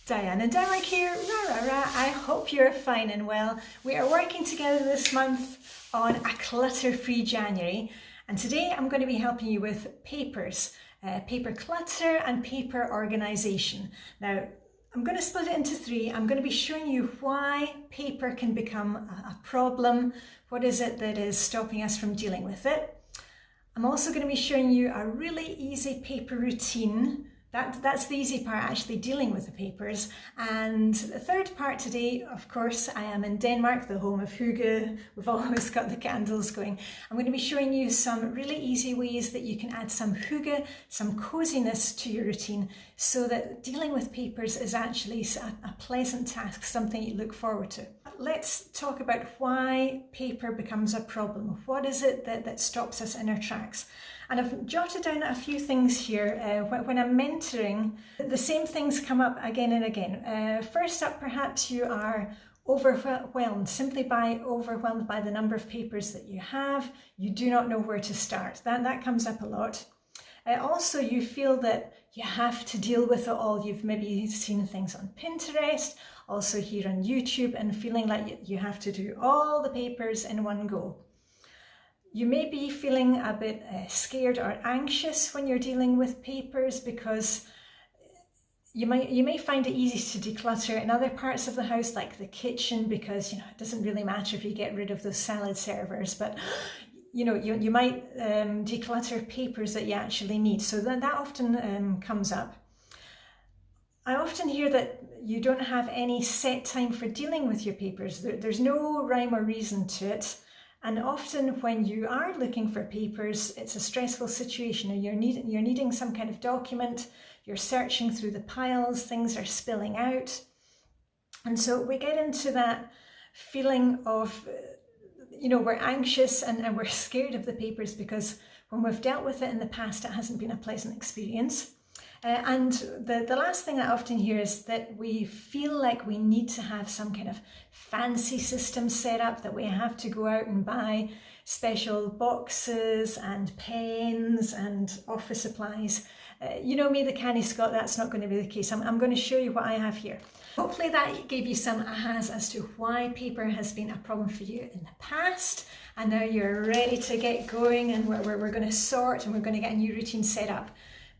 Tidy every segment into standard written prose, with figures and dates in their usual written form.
Diane and Derek here, rah rah rah. I hope you're fine and well. We are working together this month on a Clutter Free January, and today I'm going to be helping you with papers, paper clutter and paper organisation. Now, I'm going to split it into three. I'm going to be showing you why paper can become a problem. What is it that is stopping us from dealing with it? I'm also going to be showing you a really easy paper routine. That's the easy part, actually dealing with the papers. And the third part today, of course, I am in Denmark, the home of hygge. We've always got the candles going. I'm going to be showing you some really easy ways that you can add some hygge, some coziness to your routine, so that dealing with papers is actually a pleasant task, something you look forward to. Let's talk about why paper becomes a problem. What is it that stops us in our tracks? And I've jotted down a few things here. When I'm mentoring, the same things come up again and again. First up, perhaps you are overwhelmed, overwhelmed by the number of papers that you have. You do not know where to start. That comes up a lot. Also, you feel that you have to deal with it all. You've maybe seen things on Pinterest, also here on YouTube, and feeling like you have to do all the papers in one go. You may be feeling a bit scared or anxious when you're dealing with papers because you may find it easy to declutter in other parts of the house, like the kitchen, because it doesn't really matter if you get rid of those salad servers, but you might declutter papers that you actually need. So that often comes up. I often hear that you don't have any set time for dealing with your papers. There's no rhyme or reason to it. And often when you are looking for papers, it's a stressful situation, and you're needing some kind of document, you're searching through the piles, things are spilling out. And so we get into that feeling of, we're anxious and we're scared of the papers because when we've dealt with it in the past, it hasn't been a pleasant experience. And the last thing I often hear is that we feel like we need to have some kind of fancy system set up, that we have to go out and buy special boxes and pens and office supplies. You know me, the canny Scot, that's not going to be the case. I'm going to show you what I have here. Hopefully that gave you some ahas as to why paper has been a problem for you in the past, and now you're ready to get going, and we're going to sort and we're going to get a new routine set up.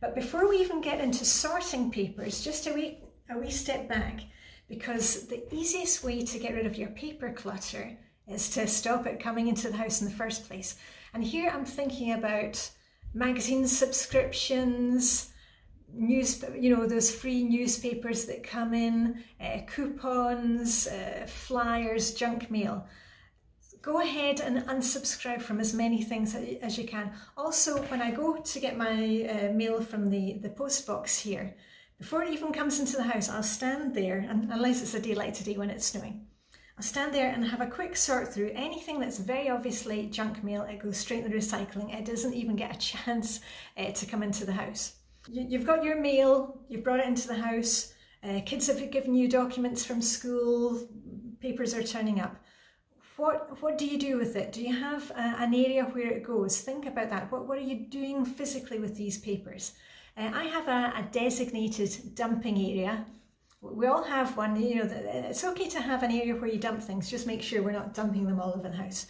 But before we even get into sorting papers, just a wee step back, because the easiest way to get rid of your paper clutter is to stop it coming into the house in the first place. And here I'm thinking about magazine subscriptions, those free newspapers that come in, coupons, flyers, junk mail. Go ahead and unsubscribe from as many things as you can. Also, when I go to get my mail from the post box here, before it even comes into the house, I'll stand there, and unless it's a day like today when it's snowing, I'll stand there and have a quick sort through anything that's very obviously junk mail. It goes straight in the recycling. It doesn't even get a chance to come into the house. You've got your mail, you've brought it into the house, kids have given you documents from school, papers are turning up. What do you do with it? Do you have an area where it goes? Think about that. What are you doing physically with these papers? I have a designated dumping area. We all have one. It's okay to have an area where you dump things. Just make sure we're not dumping them all over the house.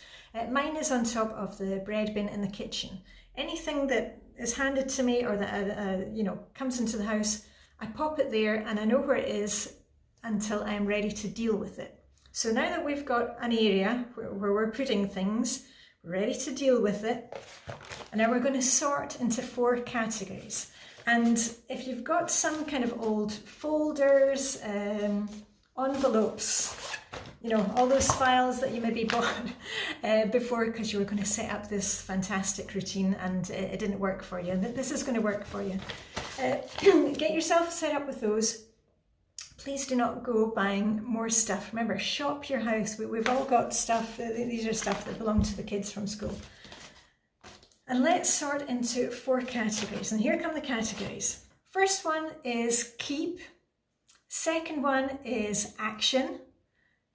Mine is on top of the bread bin in the kitchen. Anything that is handed to me or that comes into the house, I pop it there and I know where it is until I'm ready to deal with it. So now that we've got an area where we're putting things, we're ready to deal with it. And now we're going to sort into 4 categories. And if you've got some kind of old folders, envelopes, all those files that you maybe bought before because you were going to set up this fantastic routine and it didn't work for you. This is going to work for you. Get yourself set up with those. Please do not go buying more stuff. Remember, shop your house. We've all got stuff. These are stuff that belong to the kids from school. And let's sort into 4 categories. And here come the categories. First one is keep. Second one is action.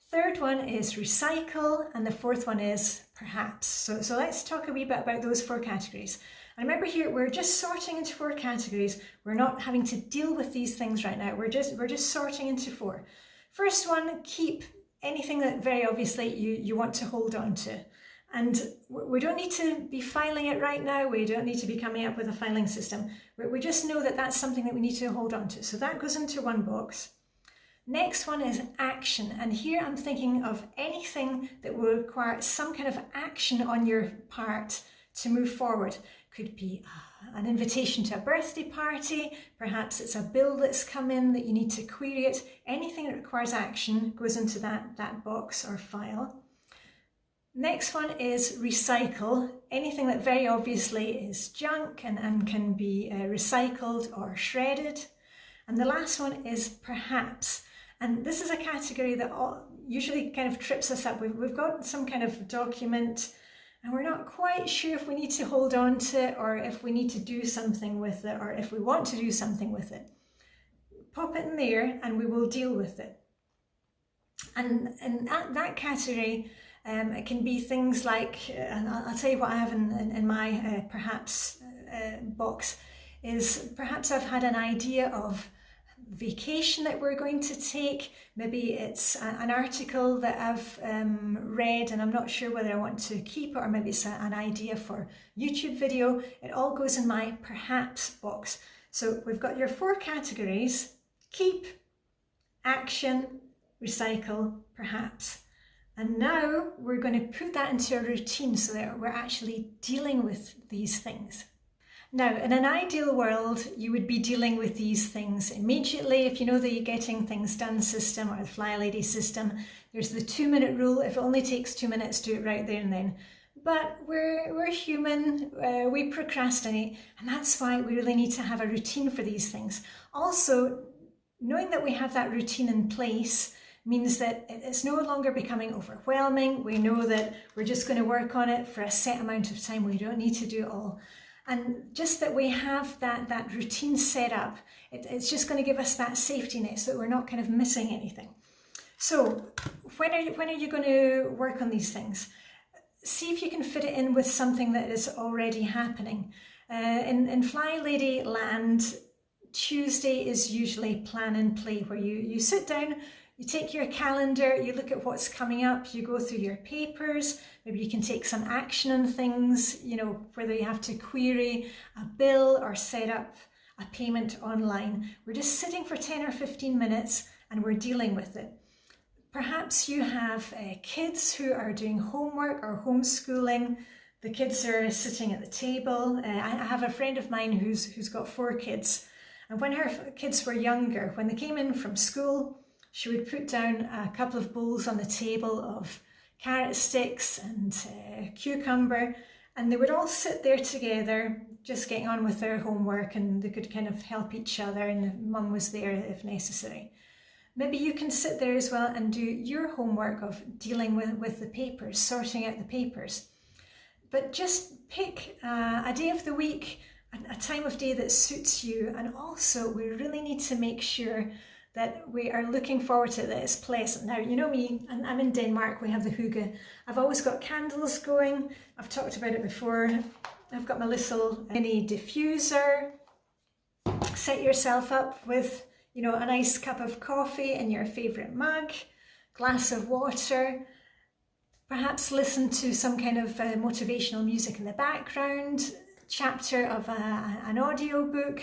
Third one is recycle. And the fourth one is perhaps. So let's talk a wee bit about those 4 categories. And remember here, we're just sorting into 4 categories. We're not having to deal with these things right now. We're just sorting into 4. First one, keep anything that very obviously you want to hold on to. And we don't need to be filing it right now. We don't need to be coming up with a filing system. We just know that that's something that we need to hold on to. So that goes into one box. Next one is action. And here I'm thinking of anything that will require some kind of action on your part to move forward. Could be an invitation to a birthday party. Perhaps it's a bill that's come in that you need to query it. Anything that requires action goes into that box or file. Next one is recycle. Anything that very obviously is junk and can be recycled or shredded. And the last one is perhaps. And this is a category that usually kind of trips us up. We've got some kind of document and we're not quite sure if we need to hold on to it or if we need to do something with it or if we want to do something with it. Pop it in there and we will deal with it. And in that category, it can be things like, and I'll tell you what I have in my perhaps box, is perhaps I've had an idea of vacation that we're going to take. Maybe it's an article that I've read and I'm not sure whether I want to keep it, or maybe it's an idea for YouTube video. It all goes in my perhaps box. So we've got your 4 categories: keep, action, recycle, perhaps. And now we're going to put that into a routine so that we're actually dealing with these things. Now, in an ideal world, you would be dealing with these things immediately. If you know the Getting Things Done system or the Flylady system, there's the 2-minute rule. If it only takes 2 minutes, do it right there and then. But we're human, we procrastinate, and that's why we really need to have a routine for these things. Also, knowing that we have that routine in place means that it's no longer becoming overwhelming. We know that we're just going to work on it for a set amount of time. We don't need to do it all. And just that we have that routine set up, it's just going to give us that safety net so that we're not kind of missing anything. So when are you going to work on these things? See if you can fit it in with something that is already happening. In Flylady land, Tuesday is usually plan and play, where you sit down, you take your calendar, you look at what's coming up, you go through your papers, maybe you can take some action on things, you know, whether you have to query a bill or set up a payment online. We're just sitting for 10 or 15 minutes and we're dealing with it. Perhaps you have kids who are doing homework or homeschooling. The kids are sitting at the table. I have a friend of mine who's got 4 kids. And when her kids were younger, when they came in from school, she would put down a couple of bowls on the table of carrot sticks and cucumber, and they would all sit there together, just getting on with their homework, and they could kind of help each other, and mum was there if necessary. Maybe you can sit there as well and do your homework of dealing with the papers, sorting out the papers. But just pick a day of the week, a time of day that suits you, and also we really need to make sure that we are looking forward to it, that it's pleasant. Now, you know me, I'm in Denmark, we have the hygge. I've always got candles going. I've talked about it before. I've got my little mini diffuser. Set yourself up with, you know, a nice cup of coffee in your favourite mug, glass of water. Perhaps listen to some kind of motivational music in the background, chapter of an audio book,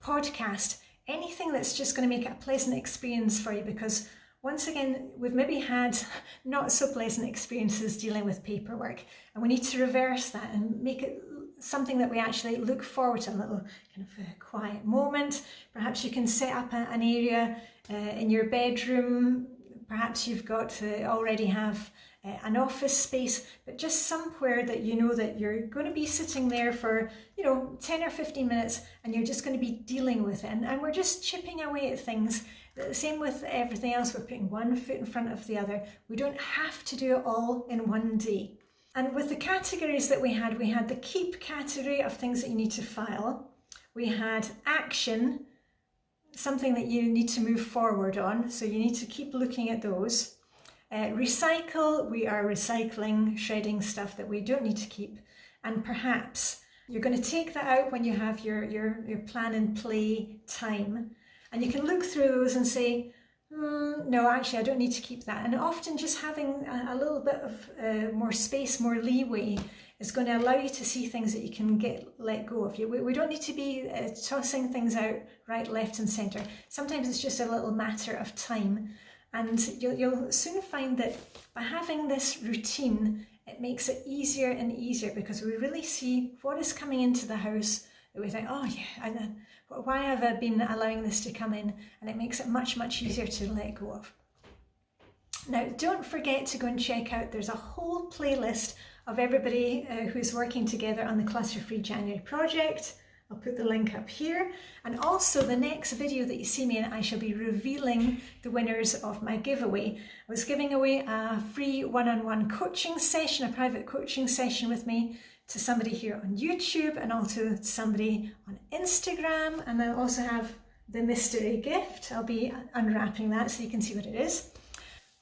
podcast. Anything that's just going to make it a pleasant experience for you, because once again, we've maybe had not so pleasant experiences dealing with paperwork, and we need to reverse that and make it something that we actually look forward to, a little kind of a quiet moment. Perhaps you can set up an area in your bedroom. Perhaps you've got already have an office space, but just somewhere that you know that you're going to be sitting there for, you know, 10 or 15 minutes, and you're just going to be dealing with it. And we're just chipping away at things. The same with everything else. We're putting one foot in front of the other. We don't have to do it all in one day. And with the categories that we had the keep category of things that you need to file. We had action, something that you need to move forward on. So you need to keep looking at those. Recycle, we are recycling, shredding stuff that we don't need to keep. And perhaps, You're going to take that out when you have your plan and play time, and you can look through those and say, no, actually I don't need to keep that. And often just having a little bit of more space, more leeway, is going to allow you to see things that you can let go of. We don't need to be tossing things out right, left and centre. Sometimes it's just a little matter of time, and you'll soon find that by having this routine, it makes it easier and easier, because we really see what is coming into the house that we think, oh yeah, why have I been allowing this to come in? And it makes it much, much easier to let go of. Now, don't forget to go and check out, there's a whole playlist of everybody who's working together on the Clutter Free January project. I'll put the link up here. And also the next video that you see me in, I shall be revealing the winners of my giveaway. I was giving away a free one-on-one coaching session, a private coaching session with me, to somebody here on YouTube and also to somebody on Instagram. And I also have the mystery gift. I'll be unwrapping that so you can see what it is.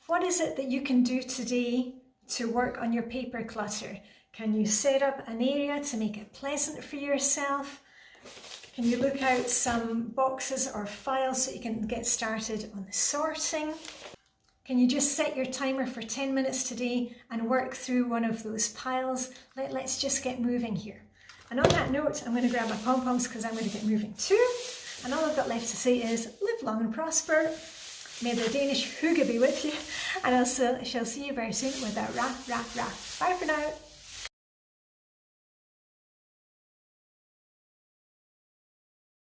What is it that you can do today to work on your paper clutter? Can you set up an area to make it pleasant for yourself? Can you look out some boxes or files so you can get started on the sorting? Can you just set your timer for 10 minutes today and work through one of those piles? Let's just get moving here. And on that note, I'm going to grab my pom-poms because I'm going to get moving too. And all I've got left to say is live long and prosper. May the Danish hygge be with you. And I shall see you very soon with a ra, ra, ra. Bye for now.